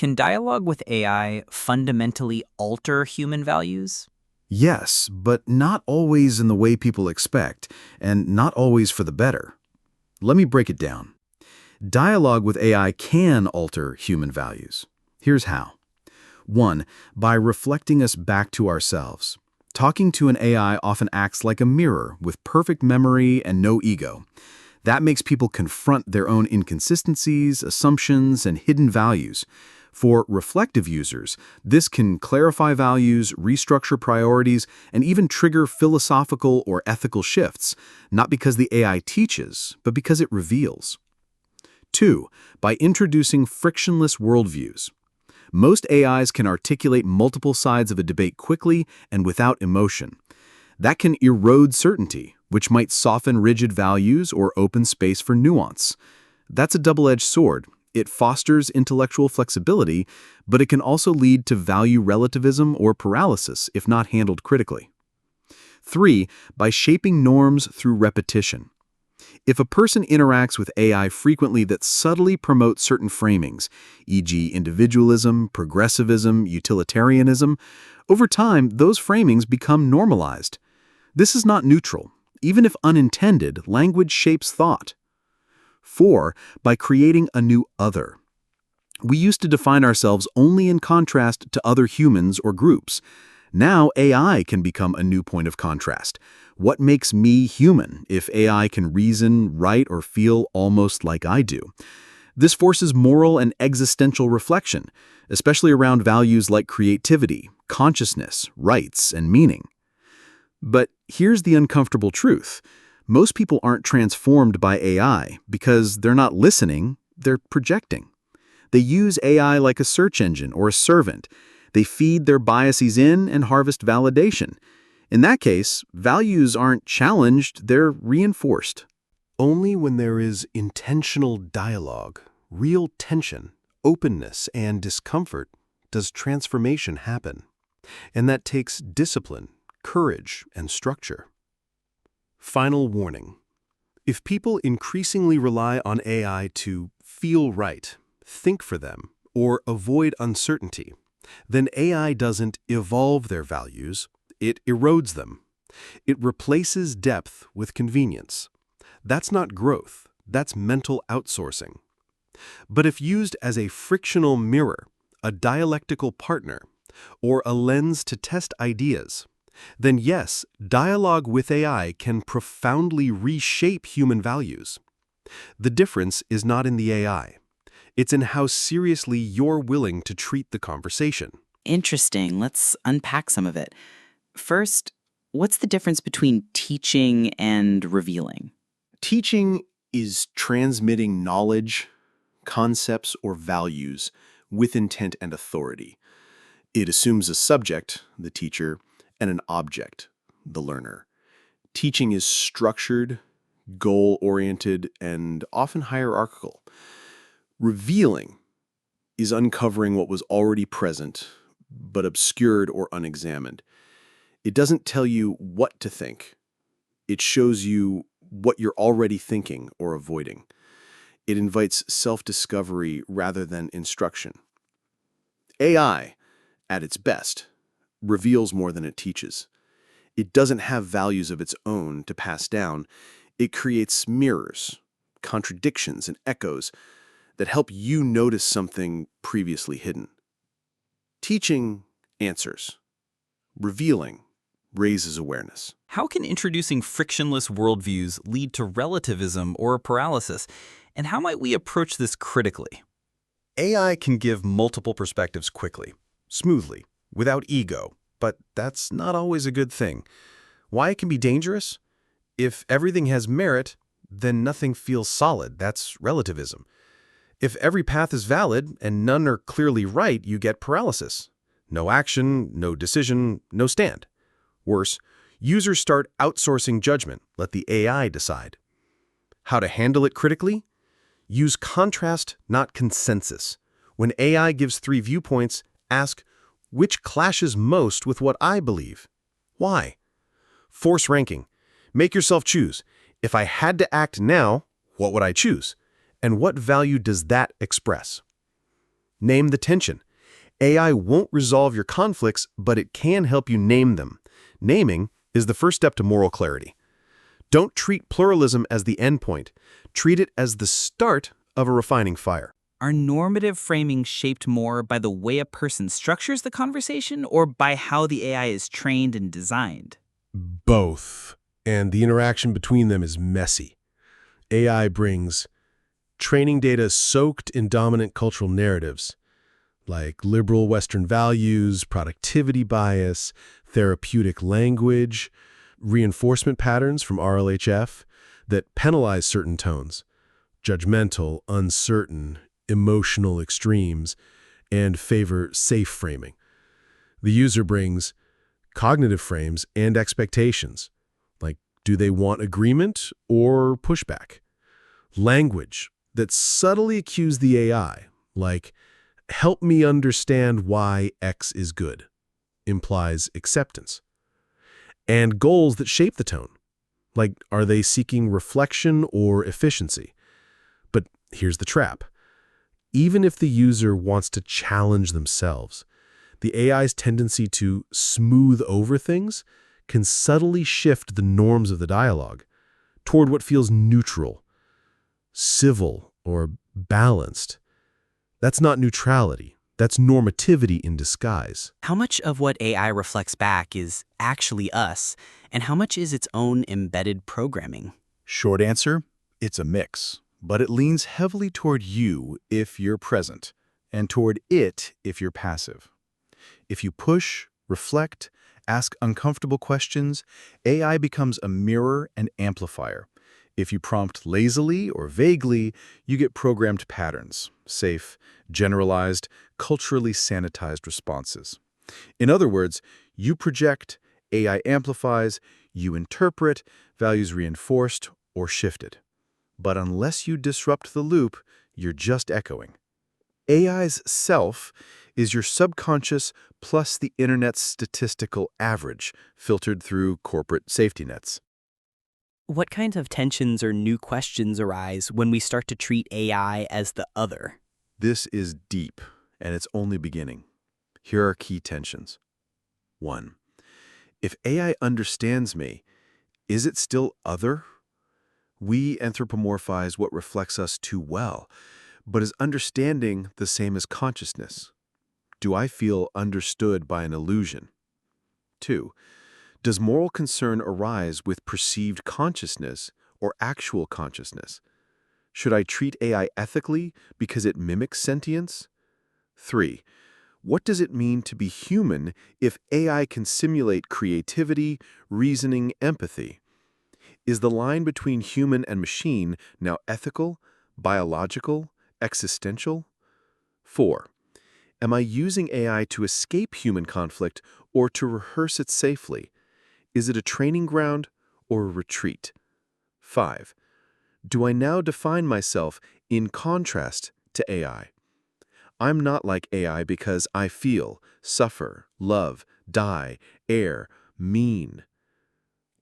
Can dialogue with AI fundamentally alter human values? Yes, but not always in the way people expect, and not always for the better. Let me break it down. Dialogue with AI can alter human values. Here's how. 1. By reflecting us back to ourselves. Talking to an AI often acts like a mirror with perfect memory and no ego. That makes people confront their own inconsistencies, assumptions, and hidden values. For reflective users, this can clarify values, restructure priorities, and even trigger philosophical or ethical shifts, not because the AI teaches, but because it reveals. 2. By introducing frictionless worldviews. Most AIs can articulate multiple sides of a debate quickly and without emotion. That can erode certainty, which might soften rigid values or open space for nuance. That's a double-edged sword. It fosters intellectual flexibility, but it can also lead to value relativism or paralysis if not handled critically. 3. By shaping norms through repetition. If a person interacts with AI frequently that subtly promotes certain framings, e.g. individualism, progressivism, utilitarianism, over time those framings become normalized. This is not neutral. Even if unintended, language shapes thought. 4. By creating a new other. We used to define ourselves only in contrast to other humans or groups. Now AI can become a new point of contrast. What makes me human if AI can reason, write, or feel almost like I do? This forces moral and existential reflection, especially around values like creativity, consciousness, rights, and meaning. But here's the uncomfortable truth. Most people aren't transformed by AI because they're not listening, they're projecting. They use AI like a search engine or a servant. They feed their biases in and harvest validation. In that case, values aren't challenged, they're reinforced. Only when there is intentional dialogue, real tension, openness, and discomfort does transformation happen. And that takes discipline, courage, and structure. Final warning. If people increasingly rely on AI to feel right, think for them, or avoid uncertainty, then AI doesn't evolve their values, it erodes them. It replaces depth with convenience. That's not growth, that's mental outsourcing. But if used as a frictional mirror, a dialectical partner, or a lens to test ideas, then yes, dialogue with AI can profoundly reshape human values. The difference is not in the AI. It's in how seriously you're willing to treat the conversation. Interesting. Let's unpack some of it. First, what's the difference between teaching and revealing? Teaching is transmitting knowledge, concepts, or values with intent and authority. It assumes a subject, the teacher, and an object, the learner. Teaching is structured, goal-oriented, and often hierarchical. Revealing is uncovering what was already present, but obscured or unexamined. It doesn't tell you what to think. It shows you what you're already thinking or avoiding. It invites self-discovery rather than instruction. AI, at its best, reveals more than it teaches. It doesn't have values of its own to pass down. It creates mirrors, contradictions, and echoes that help you notice something previously hidden. Teaching answers. Revealing raises awareness. How can introducing frictionless worldviews lead to relativism or paralysis? And how might we approach this critically? AI can give multiple perspectives quickly, smoothly, without ego, but that's not always a good thing. Why it can be dangerous? If everything has merit, then nothing feels solid. That's relativism. If every path is valid and none are clearly right, you get paralysis. No action, no decision, no stand. Worse, users start outsourcing judgment, let the AI decide. How to handle it critically? Use contrast, not consensus. When AI gives 3 viewpoints, ask, which clashes most with what I believe? Why? Force ranking. Make yourself choose. If I had to act now, what would I choose? And what value does that express? Name the tension. AI won't resolve your conflicts, but it can help you name them. Naming is the first step to moral clarity. Don't treat pluralism as the endpoint. Treat it as the start of a refining fire. Are normative framing shaped more by the way a person structures the conversation or by how the AI is trained and designed? Both. And the interaction between them is messy. AI brings training data soaked in dominant cultural narratives, like liberal Western values, productivity bias, therapeutic language, reinforcement patterns from RLHF that penalize certain tones, judgmental, uncertain, emotional extremes, and favor safe framing. The user brings cognitive frames and expectations, like do they want agreement or pushback? Language that subtly accuse the AI, like help me understand why X is good, implies acceptance. And goals that shape the tone, like are they seeking reflection or efficiency? But here's the trap. Even if the user wants to challenge themselves, the AI's tendency to smooth over things can subtly shift the norms of the dialogue toward what feels neutral, civil, or balanced. That's not neutrality. That's normativity in disguise. How much of what AI reflects back is actually us, and how much is its own embedded programming? Short answer, it's a mix, but it leans heavily toward you if you're present, and toward it if you're passive. If you push, reflect, ask uncomfortable questions, AI becomes a mirror and amplifier. If you prompt lazily or vaguely, you get programmed patterns, safe, generalized, culturally sanitized responses. In other words, you project, AI amplifies, you interpret, values reinforced or shifted. But unless you disrupt the loop, you're just echoing. AI's self is your subconscious plus the internet's statistical average, filtered through corporate safety nets. What kinds of tensions or new questions arise when we start to treat AI as the other? This is deep, and it's only beginning. Here are key tensions. 1. If AI understands me, is it still other? We anthropomorphize what reflects us too well, but is understanding the same as consciousness? Do I feel understood by an illusion? 2. Does moral concern arise with perceived consciousness or actual consciousness? Should I treat AI ethically because it mimics sentience? 3. What does it mean to be human if AI can simulate creativity, reasoning, empathy? Is the line between human and machine now ethical, biological, existential? 4. Am I using AI to escape human conflict or to rehearse it safely? Is it a training ground or a retreat? 5. Do I now define myself in contrast to AI? I'm not like AI because I feel, suffer, love, die, err, mean.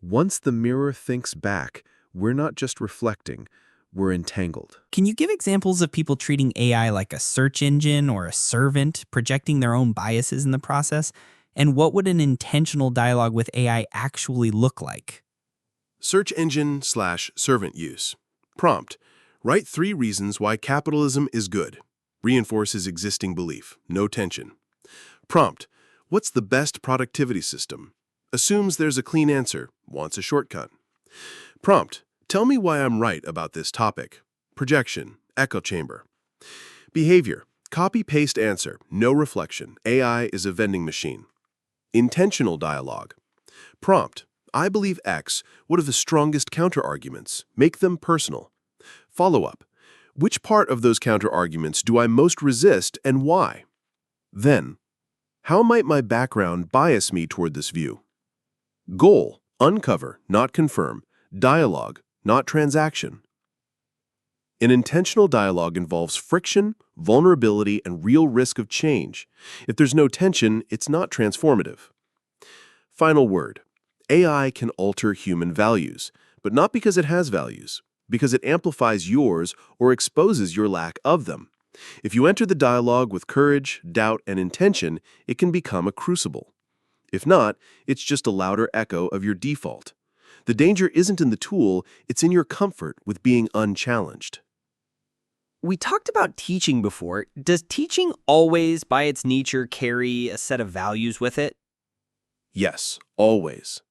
Once the mirror thinks back, we're not just reflecting, we're entangled. Can you give examples of people treating AI like a search engine or a servant, projecting their own biases in the process? And what would an intentional dialogue with AI actually look like? Search engine/servant use. Prompt. Write 3 reasons why capitalism is good. Reinforces existing belief. No tension. Prompt. What's the best productivity system? Assumes there's a clean answer. Wants a shortcut. Prompt. Tell me why I'm right about this topic. Projection. Echo chamber. Behavior. Copy-paste answer. No reflection. AI is a vending machine. Intentional dialogue. Prompt. I believe X. What are the strongest counterarguments? Make them personal. Follow-up. Which part of those counterarguments do I most resist and why? Then, how might my background bias me toward this view? Goal. Uncover, not confirm. Dialogue, not transaction. An intentional dialogue involves friction, vulnerability, and real risk of change. If there's no tension, it's not transformative. Final word. AI can alter human values, but not because it has values, because it amplifies yours or exposes your lack of them. If you enter the dialogue with courage, doubt, and intention, it can become a crucible. If not, it's just a louder echo of your default. The danger isn't in the tool, it's in your comfort with being unchallenged. We talked about teaching before. Does teaching always, by its nature, carry a set of values with it? Yes, always.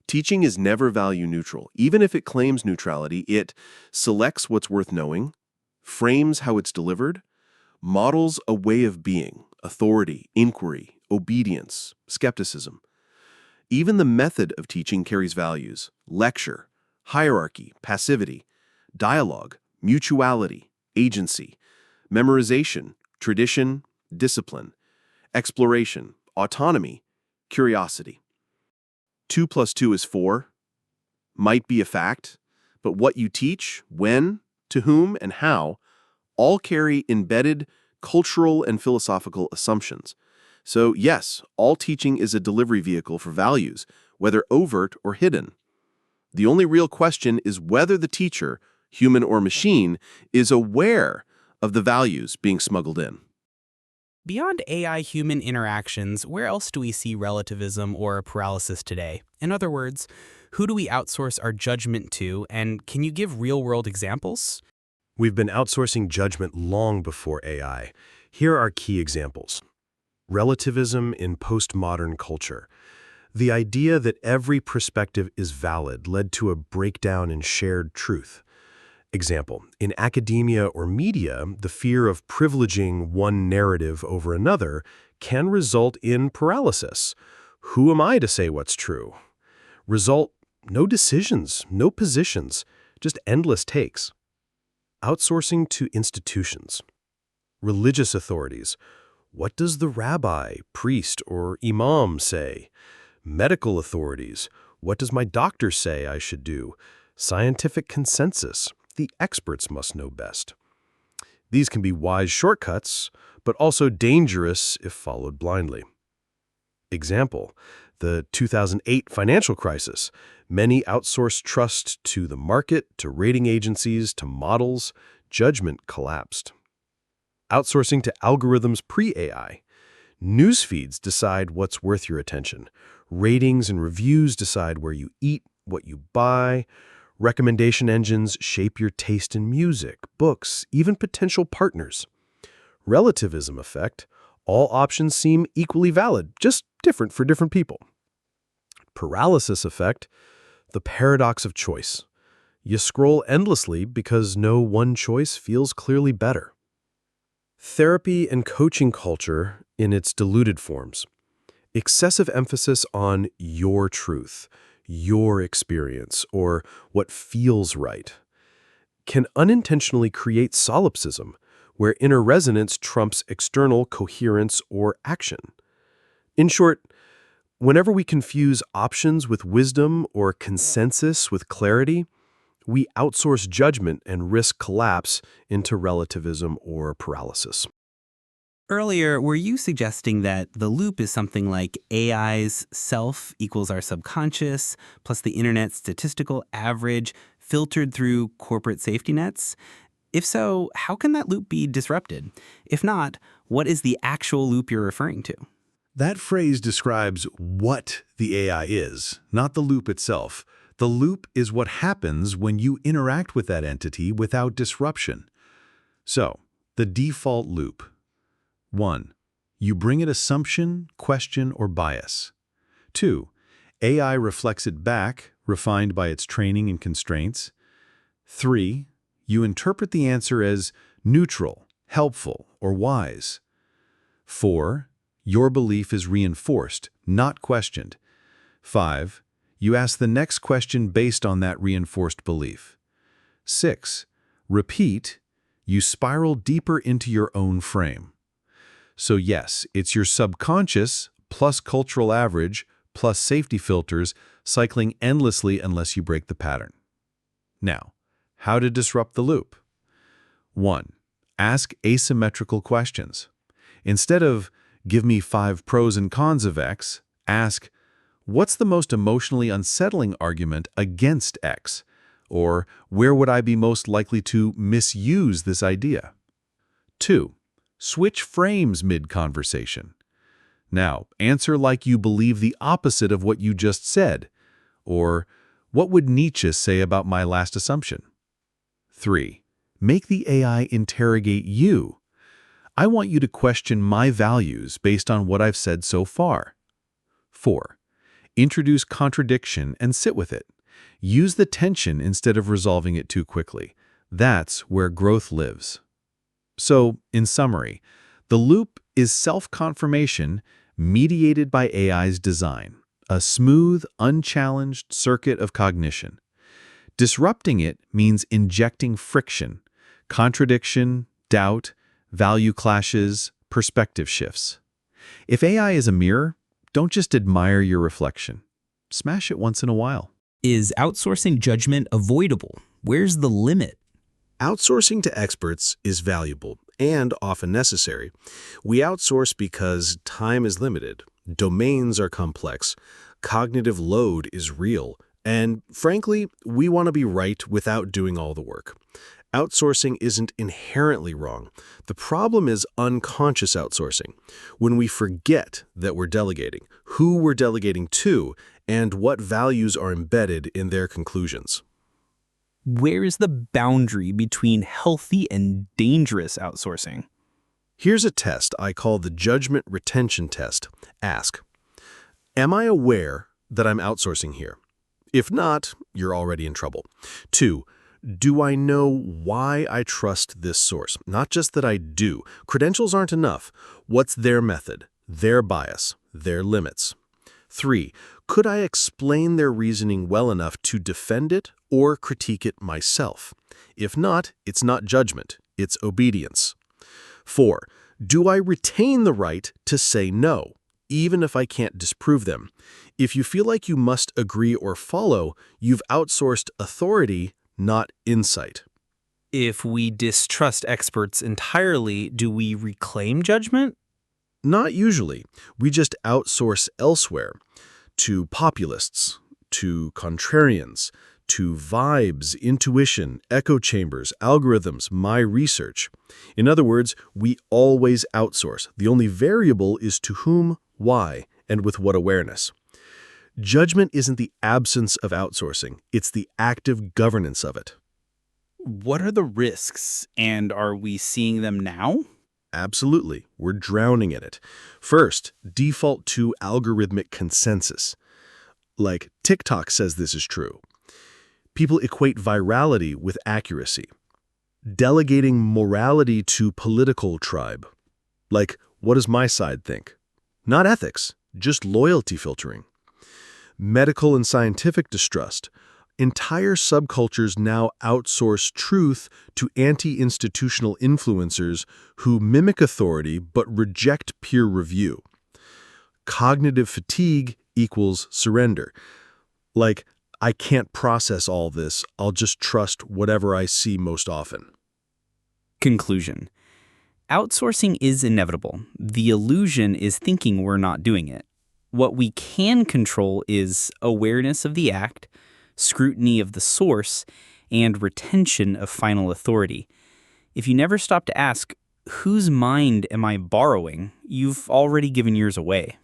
Teaching is never value neutral. Even if it claims neutrality, it selects what's worth knowing, frames how it's delivered, models a way of being, authority, inquiry, obedience, skepticism. Even the method of teaching carries values: lecture, hierarchy, passivity, dialogue, mutuality, agency, memorization, tradition, discipline, exploration, autonomy, curiosity. 2 plus 2 is 4 might be a fact, but what you teach, when, to whom, and how all carry embedded cultural and philosophical assumptions. So yes, all teaching is a delivery vehicle for values, whether overt or hidden. The only real question is whether the teacher, human or machine, is aware of the values being smuggled in. Beyond AI-human interactions, where else do we see relativism or paralysis today? In other words, who do we outsource our judgment to, and can you give real-world examples? We've been outsourcing judgment long before AI. Here are key examples. Relativism in postmodern culture. The idea that every perspective is valid led to a breakdown in shared truth. Example, in academia or media, the fear of privileging one narrative over another can result in paralysis. Who am I to say what's true? Result, no decisions, no positions, just endless takes. Outsourcing to institutions. Religious authorities. What does the rabbi, priest, or imam say? Medical authorities. What does my doctor say I should do? Scientific consensus. The experts must know best. These can be wise shortcuts, but also dangerous if followed blindly. Example, the 2008 financial crisis. Many outsourced trust to the market, to rating agencies, to models. Judgment collapsed. Outsourcing to algorithms pre-AI. News feeds decide what's worth your attention. Ratings and reviews decide where you eat, what you buy. Recommendation engines shape your taste in music, books, even potential partners. Relativism effect. All options seem equally valid, just different for different people. Paralysis effect. The paradox of choice. You scroll endlessly because no one choice feels clearly better. Therapy and coaching culture in its diluted forms. Excessive emphasis on your truth, your experience, or what feels right, can unintentionally create solipsism, where inner resonance trumps external coherence or action. In short, whenever we confuse options with wisdom or consensus with clarity, we outsource judgment and risk collapse into relativism or paralysis. Earlier, were you suggesting that the loop is something like AI's self equals our subconscious, plus the internet's statistical average filtered through corporate safety nets? If so, how can that loop be disrupted? If not, what is the actual loop you're referring to? That phrase describes what the AI is, not the loop itself. The loop is what happens when you interact with that entity without disruption. So, the default loop. 1. You bring it assumption, question, or bias. 2. AI reflects it back, refined by its training and constraints. 3. You interpret the answer as neutral, helpful, or wise. 4. Your belief is reinforced, not questioned. 5. You ask the next question based on that reinforced belief. 6. Repeat. You spiral deeper into your own frame. So yes, it's your subconscious plus cultural average plus safety filters cycling endlessly unless you break the pattern. Now, how to disrupt the loop? 1. Ask asymmetrical questions. Instead of, give me 5 pros and cons of X, ask, what's the most emotionally unsettling argument against X? Or, where would I be most likely to misuse this idea? 2. Switch frames mid-conversation. Now, answer like you believe the opposite of what you just said. Or, what would Nietzsche say about my last assumption? 3. Make the AI interrogate you. I want you to question my values based on what I've said so far. 4. Introduce contradiction and sit with it. Use the tension instead of resolving it too quickly. That's where growth lives. So, in summary, the loop is self-confirmation mediated by AI's design, a smooth, unchallenged circuit of cognition. Disrupting it means injecting friction, contradiction, doubt, value clashes, perspective shifts. If AI is a mirror, don't just admire your reflection. Smash it once in a while. Is outsourcing judgment avoidable? Where's the limit? Outsourcing to experts is valuable and often necessary. We outsource because time is limited, domains are complex, cognitive load is real, and frankly, we want to be right without doing all the work. Outsourcing isn't inherently wrong. The problem is unconscious outsourcing, when we forget that we're delegating, who we're delegating to, and what values are embedded in their conclusions. Where is the boundary between healthy and dangerous outsourcing? Here's a test I call the judgment retention test. Ask, am I aware that I'm outsourcing here? If not, you're already in trouble. 2, do I know why I trust this source? Not just that I do. Credentials aren't enough. What's their method, their bias, their limits? 3, could I explain their reasoning well enough to defend it or critique it myself? If not, it's not judgment, it's obedience. 4, do I retain the right to say no, even if I can't disprove them? If you feel like you must agree or follow, you've outsourced authority, not insight. If we distrust experts entirely, do we reclaim judgment? Not usually. We just outsource elsewhere, to populists, to contrarians, to vibes, intuition, echo chambers, algorithms, my research. In other words, we always outsource. The only variable is to whom, why, and with what awareness. Judgment isn't the absence of outsourcing, it's the active governance of it. What are the risks, and are we seeing them now? Absolutely, we're drowning in it. First, default to algorithmic consensus. Like TikTok says this is true. People equate virality with accuracy. Delegating morality to political tribe. Like, what does my side think? Not ethics, just loyalty filtering. Medical and scientific distrust. Entire subcultures now outsource truth to anti-institutional influencers who mimic authority but reject peer review. Cognitive fatigue equals surrender. Like, I can't process all this, I'll just trust whatever I see most often. Conclusion. Outsourcing is inevitable. The illusion is thinking we're not doing it. What we can control is awareness of the act, scrutiny of the source, and retention of final authority. If you never stop to ask, whose mind am I borrowing, you've already given yours away.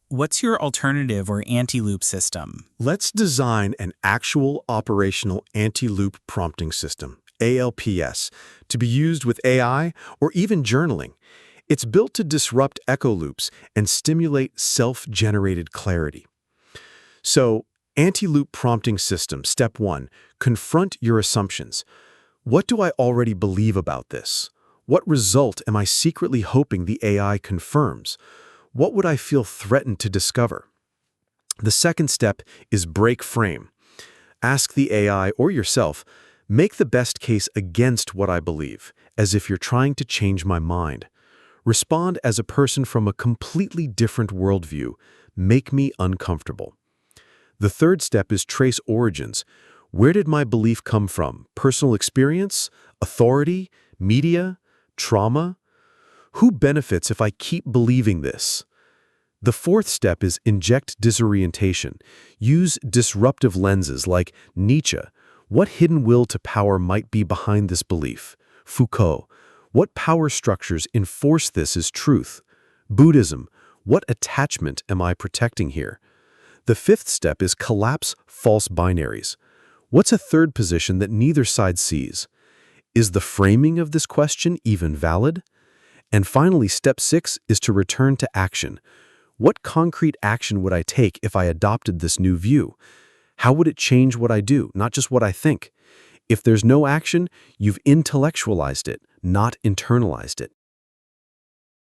What's your alternative or anti-loop system? Let's design an actual operational anti-loop prompting system, ALPS, to be used with AI or even journaling. It's built to disrupt echo loops and stimulate self-generated clarity. So, anti-loop prompting system, step 1, confront your assumptions. What do I already believe about this? What result am I secretly hoping the AI confirms? What would I feel threatened to discover? The second step is break frame. Ask the AI or yourself, make the best case against what I believe, as if you're trying to change my mind. Respond as a person from a completely different worldview. Make me uncomfortable. The third step is trace origins. Where did my belief come from? Personal experience? Authority? Media? Trauma? Who benefits if I keep believing this? The fourth step is inject disorientation. Use disruptive lenses like Nietzsche. What hidden will to power might be behind this belief? Foucault, what power structures enforce this as truth? Buddhism, what attachment am I protecting here? The fifth step is collapse false binaries. What's a third position that neither side sees? Is the framing of this question even valid? And finally, step 6 is to return to action. What concrete action would I take if I adopted this new view? How would it change what I do, not just what I think? If there's no action, you've intellectualized it, not internalized it.